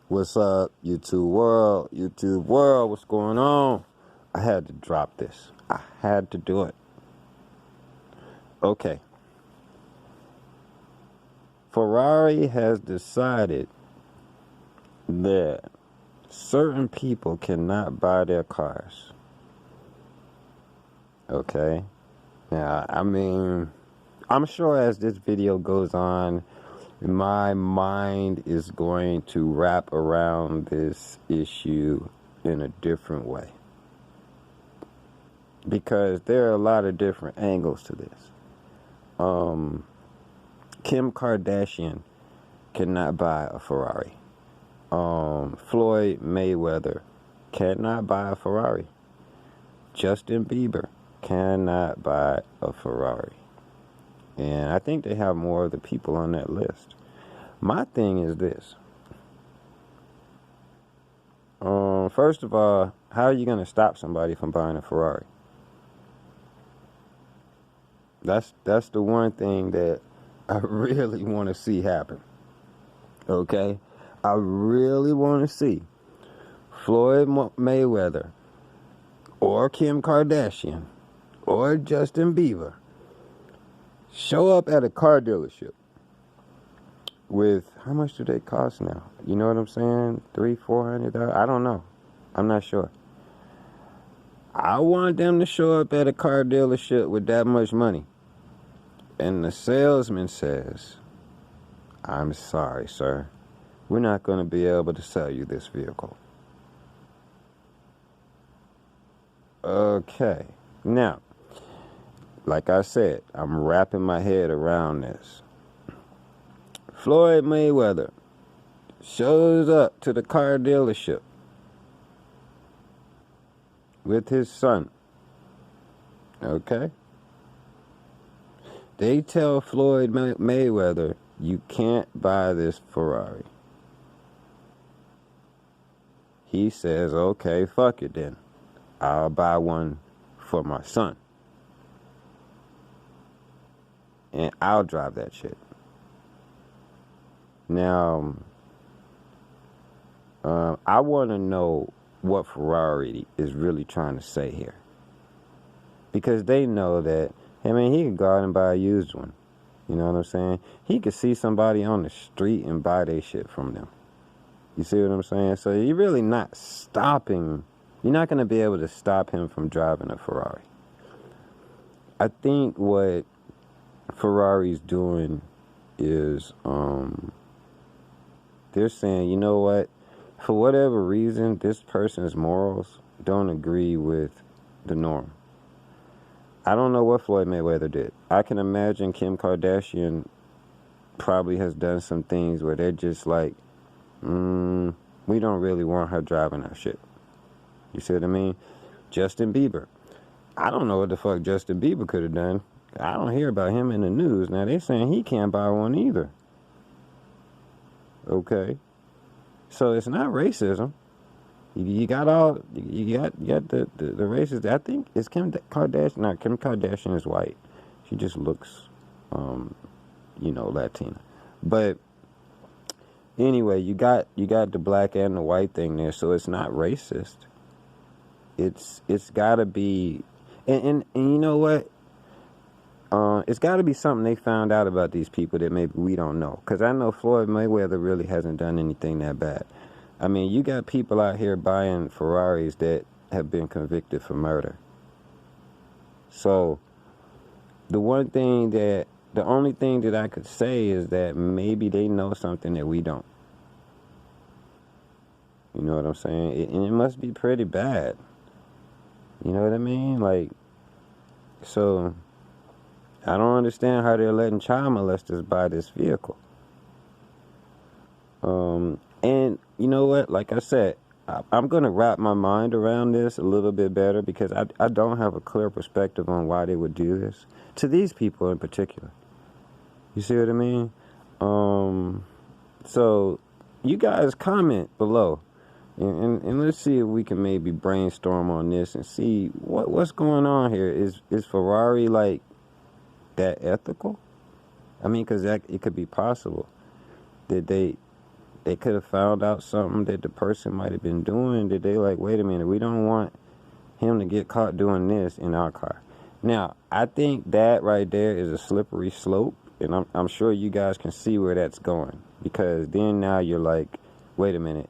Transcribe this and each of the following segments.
What's up, YouTube world? YouTube world, what's going on? I had to drop this. I had to do it. Okay. Ferrari has decided that certain people cannot buy their cars. Okay. Now, I'm sure as this video goes on, my mind is going to wrap around this issue in a different way. Because there are a lot of different angles to this. Kim Kardashian cannot buy a Ferrari. Floyd Mayweather cannot buy a Ferrari. Justin Bieber cannot buy a Ferrari. And I think they have more of the people on that list. My thing is this. First of all, how are you going to stop somebody from buying a Ferrari? That's the one thing that I really want to see happen. Okay? I really want to see Floyd Mayweather or Kim Kardashian or Justin Bieber show up at a car dealership with, how much do they cost now? You know what I'm saying? $300,000-$400,000? I don't know. I'm not sure. I want them to show up at a car dealership with that much money. And the salesman says, I'm sorry, sir. We're not going to be able to sell you this vehicle. Okay. Now, like I said, I'm wrapping my head around this. Floyd Mayweather shows up to the car dealership with his son. Okay? They tell Floyd Mayweather, you can't buy this Ferrari. He says, okay, fuck it then. I'll buy one for my son. And I'll drive that shit. Now, I want to know what Ferrari is really trying to say here. Because they know that, I mean, he could go out and buy a used one. You know what I'm saying? He could see somebody on the street and buy their shit from them. You see what I'm saying? So you're really not stopping. You're not going to be able to stop him from driving a Ferrari. I think what Ferrari's doing is they're saying, you know what? For whatever reason, this person's morals don't agree with the norm. I don't know what Floyd Mayweather did. I can imagine Kim Kardashian probably has done some things where they're just like, we don't really want her driving our shit. You see what I mean? Justin Bieber. I don't know what the fuck Justin Bieber could have done. I don't hear about him in the news. Now they're saying he can't buy one either. Okay. So it's not racism. You got the racist. I think it's Kim Kardashian. Not Kim Kardashian is white. She just looks, Latina. But anyway, you got the black and the white thing there, so it's not racist. It's got to be, and you know what? It's got to be something they found out about these people that maybe we don't know. Because I know Floyd Mayweather really hasn't done anything that bad. I mean, you got people out here buying Ferraris that have been convicted for murder. So, the only thing that I could say is that maybe they know something that we don't. You know what I'm saying? It must be pretty bad. You know what I mean? Like, so, I don't understand how they're letting child molesters buy this vehicle. And you know what? Like I said, I'm going to wrap my mind around this a little bit better because I don't have a clear perspective on why they would do this. To these people in particular. You see what I mean? So, you guys comment below. And let's see if we can maybe brainstorm on this and see what's going on here. Is Ferrari like that ethical? I mean, because it could be possible that they could have found out something that the person might have been doing, that they like, wait a minute, we don't want him to get caught doing this in our car. Now, I think that right there is a slippery slope, and I'm sure you guys can see where that's going, because then now you're like, wait a minute,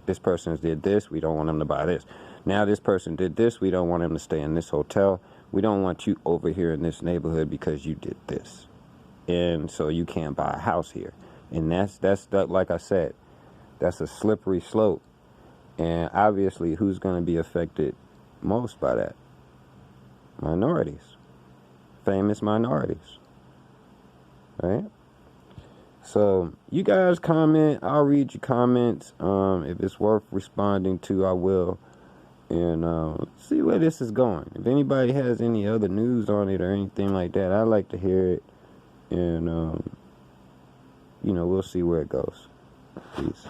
this person did this, we don't want him to buy this. Now this person did this, we don't want him to stay in this hotel. We don't want you over here in this neighborhood because you did this. And so you can't buy a house here. And that's like I said, that's a slippery slope. And obviously, who's going to be affected most by that? Minorities. Famous minorities. Right? So you guys comment. I'll read your comments. If it's worth responding to, I will. And see where this is going. If anybody has any other news on it or anything like that, I'd like to hear it. And, you know, we'll see where it goes. Peace.